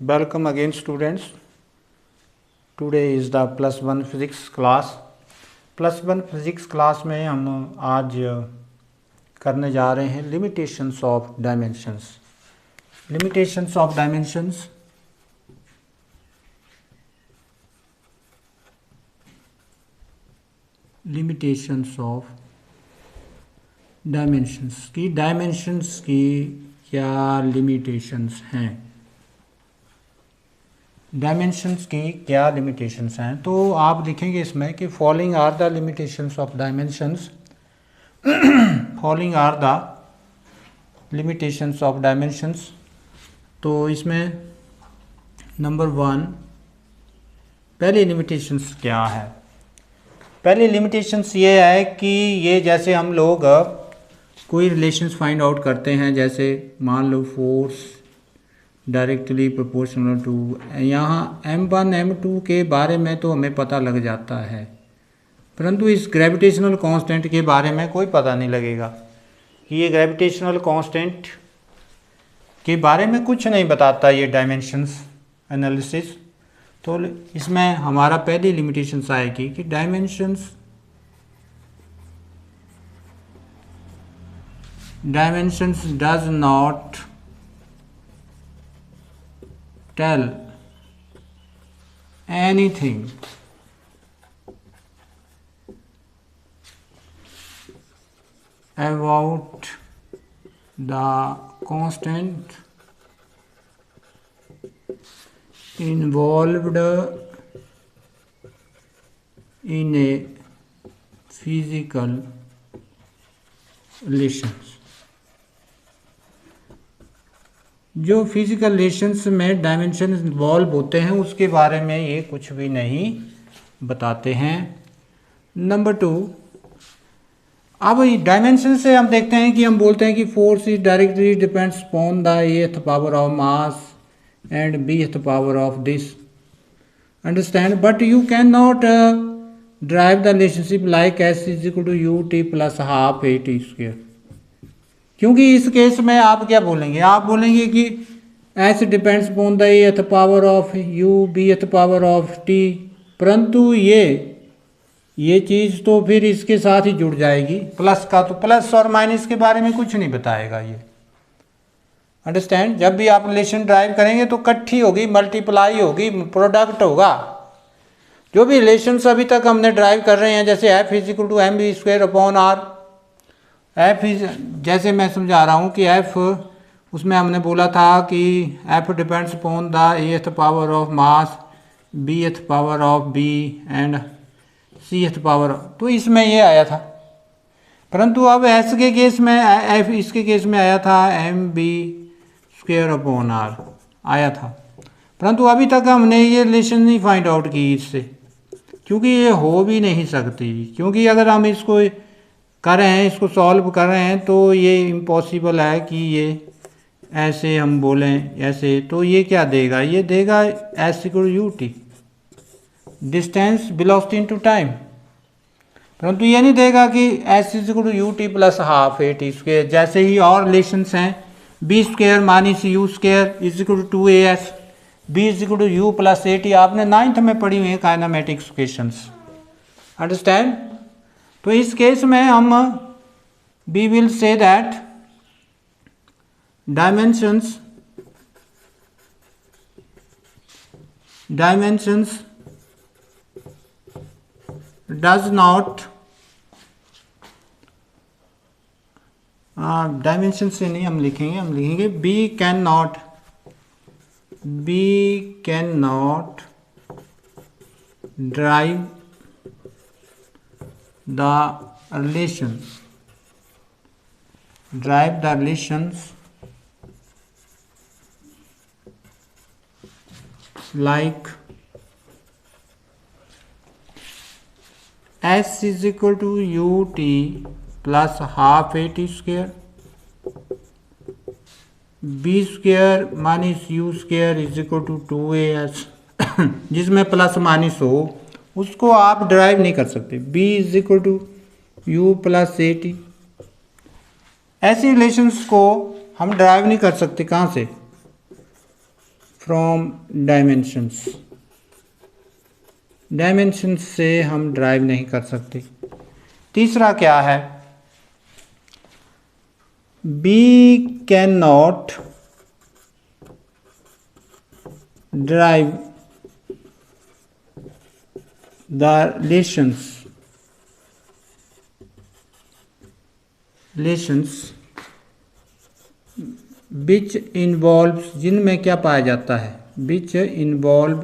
Welcome again students. Today is the +1 physics class. +1 physics class में हम आज करने जा रहे हैं limitations of dimensions. Limitations of dimensions. Limitations of dimensions की dimensions की क्या limitations हैं, डायमेंशंस की क्या लिमिटेशंस हैं। तो आप लिखेंगे इसमें कि following are the limitations of dimensions. Following are the limitations of dimensions. तो इसमें नंबर 1 पहली लिमिटेशंस क्या है। पहली लिमिटेशंस ये है कि ये जैसे हम लोग कोई रिलेशंस फाइंड आउट करते हैं, जैसे मान लो फोर्स डायरेक्टली प्रोपोर्शनल टू, यहाँ m1 m2 के बारे में तो हमें पता लग जाता है, परंतु इस ग्रेविटेशनल कांस्टेंट के बारे में कोई पता नहीं लगेगा कि ये ग्रेविटेशनल कांस्टेंट के बारे में कुछ नहीं बताता ये डायमेंशंस एनालिसिस। तो इसमें हमारा पहली लिमिटेशंस आएगी कि dimensions does not tell anything about the constant involved in a physical relations। जो फिजिकल रिलेशंस में डायमेंशन इन्वॉल्व होते हैं उसके बारे में ये कुछ भी नहीं बताते हैं। नंबर 2, अब डायमेंशन से हम देखते हैं कि हम बोलते हैं कि force is directly depends upon the ath power of mass and bth power of this, understand, but you can not drive the relationship like S is equal to U T plus half A T square. क्योंकि इस case में आप क्या बोलेंगे, आप बोलेंगे कि S depends upon the ath power of U B ath power of T, परंतु ये चीज़ तो फिर इसके साथ ही जुड़ जाएगी प्लस का, तो प्लस और माइनस के बारे में कुछ नहीं बताएगा ये, अंडरस्टैंड। जब भी आप रिलेशन ड्राइव करेंगे तो इकट्ठी होगी, मल्टीप्लाई होगी, प्रोडक्ट होगा। जो भी रिलेशंस अभी तक हमने ड्राइव कर रहे हैं, जैसे F is equal to M B square upon R, F is, जैसे मैं समझा रहा हूँ कि एफ, उसमें हमने बोला था कि F depends upon the ath power of mass, B ath power of B and C ath power, तो इसमें ये आया था। परंतु अब एस के केस में, एफ इसके केस में आया था M B square upon R आया था, परंतु अभी तक हमने ये रिलेशन नहीं फाइंड आउट की इससे, क्योंकि ये हो भी नहीं सकती। क्योंकि अगर हम इसको कर रहे हैं, इसको सॉल्व कर रहे हैं, तो ये इम्पॉसिबल है कि ये ऐसे हम बोलें ऐसे, तो ये क्या देगा, ये देगा S equal U T, distance velocity into time, परंतु ये नहीं देगा कि S is equal to U T plus half A T square. जैसे ही और रिलेशंस हैं, B square minus U square is equal to 2as, B is equal to U plus A T, आपने 9th में पढ़ी हुई है काइनेमेटिक्स इक्वेशंस, अंडरस्टैंड। तो इस केस में हम we will say that dimensions does not, dimension से नहीं हम लिखेंगे B can not derive the relations like s is equal to u t plus half a t square, b square minus u square is equal to 2as, जिसमें plus minus हो उसको आप derive नहीं कर सकते। b is equal to U plus A T, ऐसी relations को हम ड्राइव नहीं कर सकते। कहाँ से? फ्रॉम डायमेंशंस, डायमेंशंस से हम ड्राइव नहीं कर सकते। तीसरा क्या है, B can not drive the relations which involves, जिनमें क्या पाया जाता है, विच इन्वॉल्व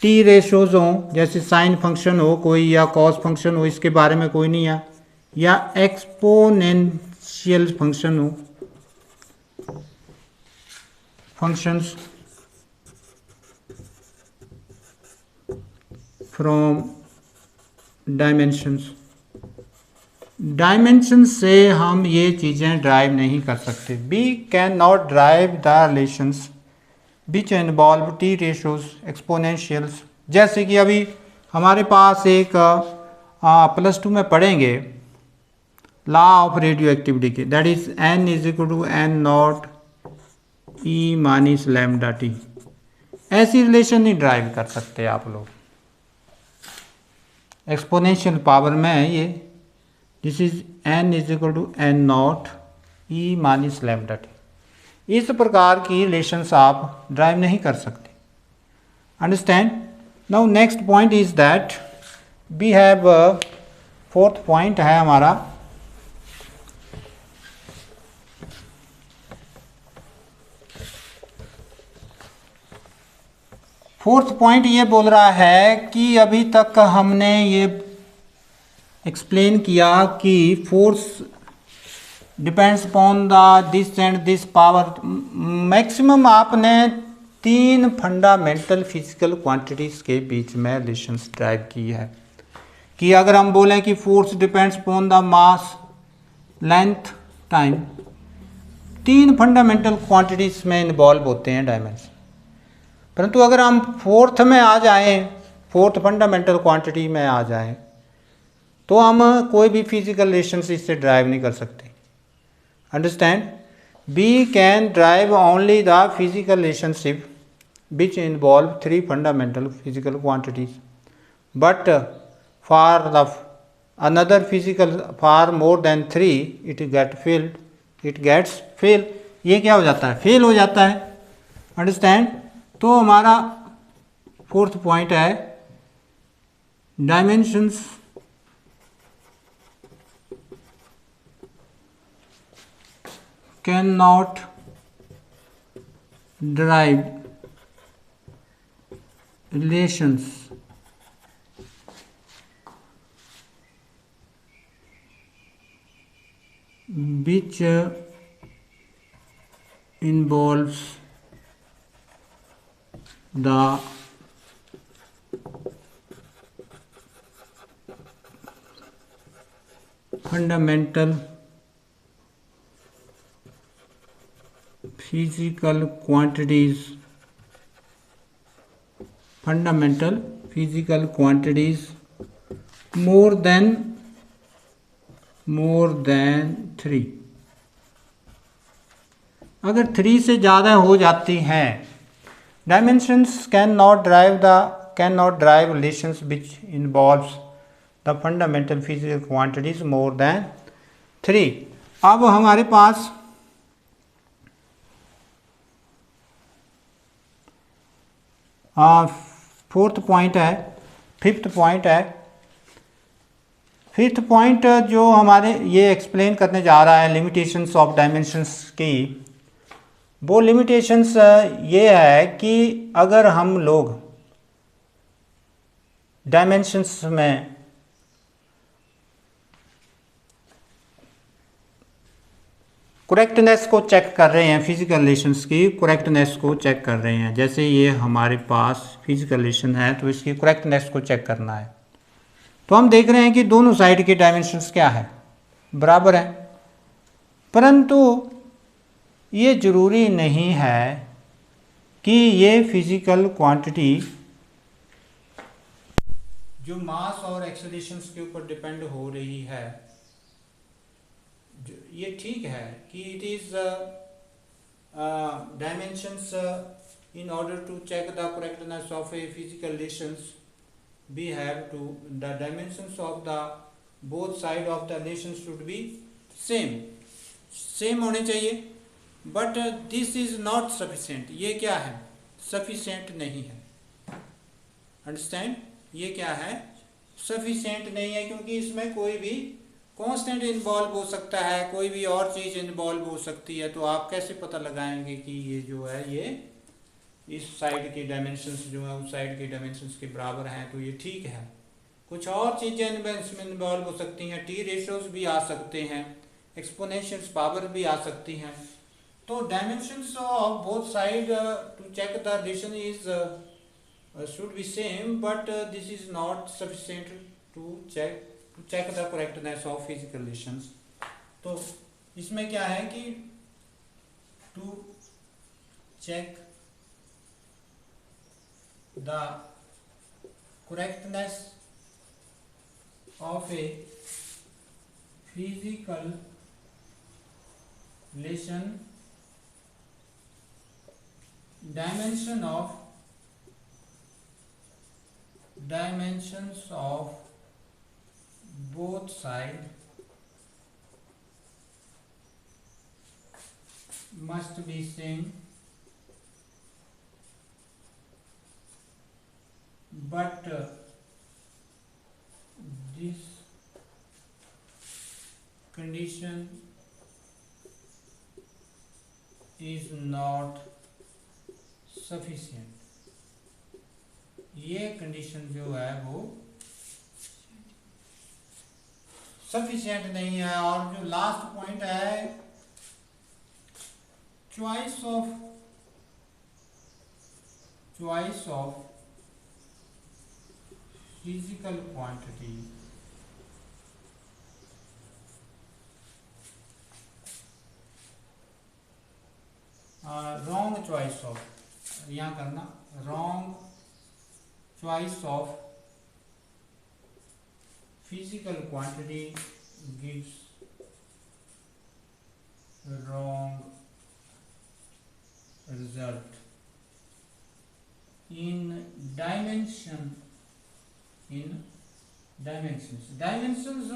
टी रेशोज हो, जैसे साइन फंक्शन हो कोई या कॉस फंक्शन हो, इसके बारे में कोई नहीं है, या एक्सपोनेंशियल फंक्शन हो, फंक्शंस फ्रॉम डायमेंशंस, डायमेंशन से हम ये चीज़ें ड्राइव नहीं कर सकते। B can not drive the relations which involve T ratios exponentials, जैसे कि अभी हमारे पास एक +2 में पढ़ेंगे लॉ ऑफ रेडियो एक्टिविटी के, that is n is equal to n not E minus lambda T. ऐसी रिलेशन नहीं ड्राइव कर सकते आप लोग, एक्सपोनेंशियल पावर में है ये, this is n is equal to n not E minus lambda T. इस प्रकार की रिलेशंस आप ड्राइव नहीं कर सकते। Understand? Now next point is that we have, fourth point है हमारा, फोर्थ पॉइंट ये बोल रहा है कि अभी तक हमने ये एक्सप्लेन किया कि force depends upon the this and this power. Maximum आपने 3 फंडामेंटल फिजिकल क्वांटिटीज़ के बीच में रिलेशंस ड्राइव की है, कि अगर हम बोलें कि force depends upon the mass, length, time, 3 fundamental quantities में इन्वॉल्व होते हैं डायमेंशन। परंतु अगर हम फोर्थ में आ जाएं, फोर्थ फंडामेंटल क्वांटिटी में आ जाएं, तो हम कोई भी फिजिकल रिलेशंस इससे ड्राइव नहीं कर सकते। Understand? We can derive only the physical relationship which involve 3 fundamental physical quantities, but for the another physical for more than 3 it gets fail. ये क्या हो जाता है? फेल हो जाता है। अंडरस्टैंड? तो हमारा फोर्थ पॉइंट है dimensions can not drive relations which involves the fundamental physical quantities more than 3। अगर 3 से ज़्यादा हो जाती हैं, dimensions can not drive relations which involves the fundamental physical quantities more than 3। अब हमारे पास फोर्थ पॉइंट है, फिफ्थ पॉइंट जो हमारे ये एक्सप्लेन करने जा रहा है लिमिटेशंस ऑफ डायमेंशंस की। वो लिमिटेशंस ये है कि अगर हम लोग डायमेंशंस में करेक्टनेस को चेक कर रहे हैं, फिजिकल रिलेशंस की करेक्टनेस को चेक कर रहे हैं, जैसे ये हमारे पास फिजिकल रिलेशन है तो इसकी करेक्टनेस को चेक करना है, तो हम देख रहे हैं कि दोनों साइड के डायमेंशंस क्या है, बराबर है। परंतु ये ज़रूरी नहीं है कि ये फिजिकल क्वांटिटी जो मास और एक्सेलरेशंस के ऊपर डिपेंड हो रही है, ये ठीक है कि it is dimensions in order to check the correctness of a physical relations, we have to the dimensions of the both side of the relation should be same होने चाहिए, but this is not sufficient. ये क्या है? sufficient नहीं है. Understand? ये क्या है? सफिशिएंट नहीं है, क्योंकि इसमें कोई भी कांस्टेंट इन्वॉल्व हो सकता है, कोई भी और चीज़ इन्वॉल्व हो सकती है. तो आप कैसे पता लगाएंगे कि ये जो है ये इस साइड के डायमेंशंस जो है उस साइड के डायमेंशंस के बराबर हैं, तो ये ठीक है. कुछ और चीज़ें इसमें इन्वॉल्व हो सकती हैं, टी रेशोज भी आ सकते हैं, एक्सपोनेंशियल पावर भी आ सकती हैं. तो dimensions of both side to check the relation is should be same, but this is not sufficient to check the correctness of physical relations. तो इसमें क्या है कि to check the correctness of a physical relation, dimensions of both sides must be same, but this condition is not sufficient. ये condition जो है वो sufficient नहीं है. और जो लास्ट पॉइंट है, choice of physical quantity. Wrong choice of, यहाँ करना wrong choice of physical quantity gives wrong result in dimensions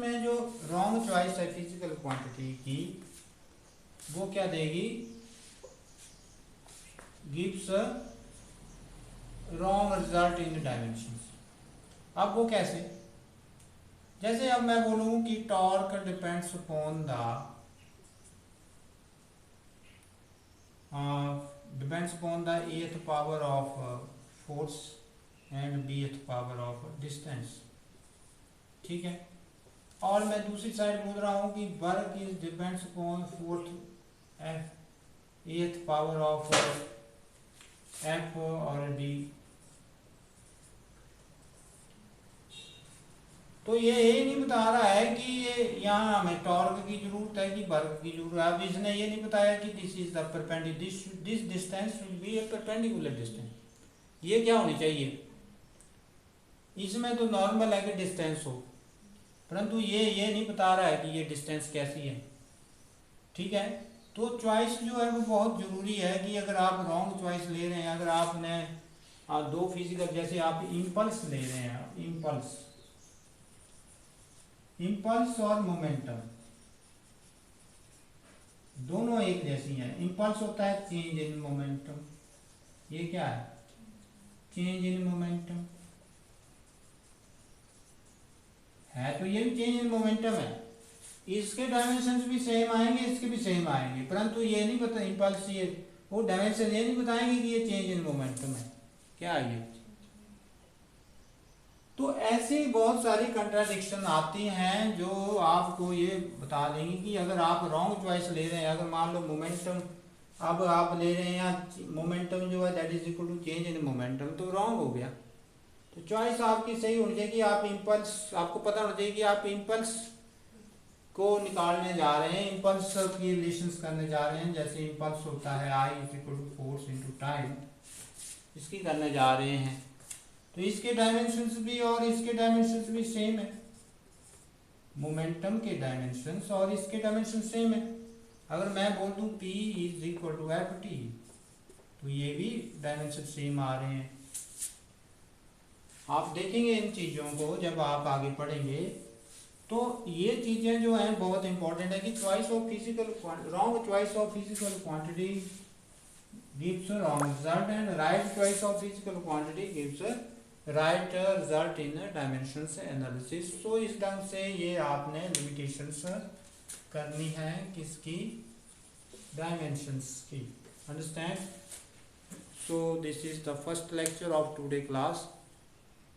में जो wrong choice है physical quantity की, वो क्या देगी? gives wrong result in dimensions. अब वो कैसे? जैसे अब मैं बोलूँ कि torque depends upon the ath power of force and bth power of distance. ठीक है. और मैं दूसरी साइड बोल रहा हूँ कि work is depends upon fourth एथ पावर ऑफ f और d. तो ये नहीं बता रहा है कि ये यहाँ हमें टॉर्क की जरूरत है कि वर्क की जरूरत है. अब इसने ये नहीं बताया कि this is the perpendicular, this distance should be A perpendicular distance. ये क्या होनी चाहिए? इसमें तो नॉर्मल है कि डिस्टेंस हो, परंतु ये नहीं बता रहा है कि ये डिस्टेंस कैसी है. ठीक है. तो चॉइस जो है वो बहुत ज़रूरी है कि अगर आप रॉन्ग चॉइस ले रहे हैं, अगर आपने दो फिजिकल, जैसे आप इम्पल्स ले रहे हैं, इम्पल्स और मोमेंटम दोनों एक जैसी हैं. इम्पल्स होता है चेंज इन मोमेंटम, ये क्या है? चेंज इन मोमेंटम है, तो ये भी चेंज इन मोमेंटम है. इसके डायमेंशंस भी सेम आएंगे, इसके भी सेम आएंगे, परंतु ये नहीं पता इम्पल्स, ये वो डायमेंशन ये नहीं बताएंगे कि ये चेंज इन मोमेंटम है. क्या है ये? तो ऐसी बहुत सारी कंट्राडिक्शन आती हैं जो आपको ये बता देंगी कि अगर आप रॉन्ग चॉइस ले रहे हैं, अगर मान लो मोमेंटम अब आप ले रहे हैं या मोमेंटम जो है that is equal to change in momentum, तो रॉन्ग हो गया. तो चॉइस आपकी सही होनी चाहिए कि आप इम्पल्स, आपको पता होना चाहिए कि आप इम्पल्स को निकालने जा रहे हैं, इम्पल्स की रिलेशंस करने जा रहे हैं. जैसे इम्पल्स होता है I is equal to force into time, इसकी करने जा रहे हैं. तो इसके डायमेंशंस भी और इसके डायमेंशंस भी सेम है. मोमेंटम के डायमेंशंस और इसके डायमेंशन सेम है. अगर मैं बोल दूं P is equal to F T, तो ये भी डायमेंशन सेम आ रहे हैं। आप देखेंगे इन चीज़ों को जब आप आगे पढ़ेंगे, तो ये चीज़ें जो हैं बहुत इंपॉर्टेंट है कि choice of physical wrong choice of physical quantity gives a wrong result and right choice of physical quantity gives a right result in dimensions analysis। so इस ढंग से ये आपने limitations करनी है किसकी, dimensions की, understand। so this is the first lecture of today class।